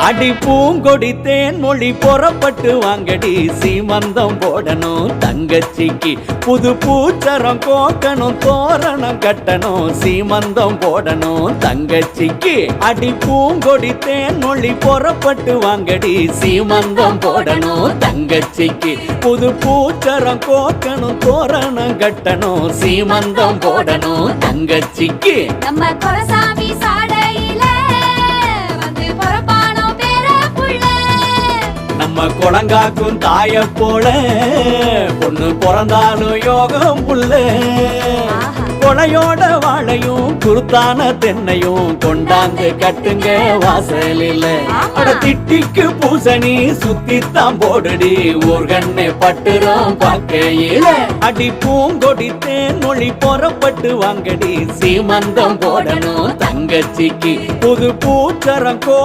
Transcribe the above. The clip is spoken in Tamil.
அடி பூங்கொடி தேன் மொழி புறப்பட்டு வாங்கடி சீமந்தம் போடணும் தங்கச்சிக்கு புது பூச்சரம் கோக்கணும் தோரணம் கட்டணும் சீமந்தம் போடணும் தங்கச்சிக்கு அடி பூங்கொடி தேன் மொழி புறப்பட்டு வாங்கடி சீமந்தம் போடணும் தங்கச்சிக்கு புது பூச்சரம் கோக்கணும் தோரணம் கட்டணும் சீமந்தம் போடணும் தங்கச்சிக்கு நம்ம கொரசாமி சாடையில வந்து பொறப்பானோ பேர புள்ள நம்ம குளங்காக்கும் தாய போல பொண்ணு பிறந்தாலும் யோகம் புள்ள கொலையோட வாழையும் குருத்தான தென்னையும் கொண்டாந்து கட்டுங்க வாசலில் அட திட்டிக்கு பூசணி சுத்தித்தான் போடுடி ஊர்கண்ணே பட்டுறோம் பார்க்கையில அடி பூங்கொடி தேன் மொழி புறப்பட்டு வாங்கடி சீமந்தம் போடணும் தங்கச்சிக்கு புது பூச்சரம் கோ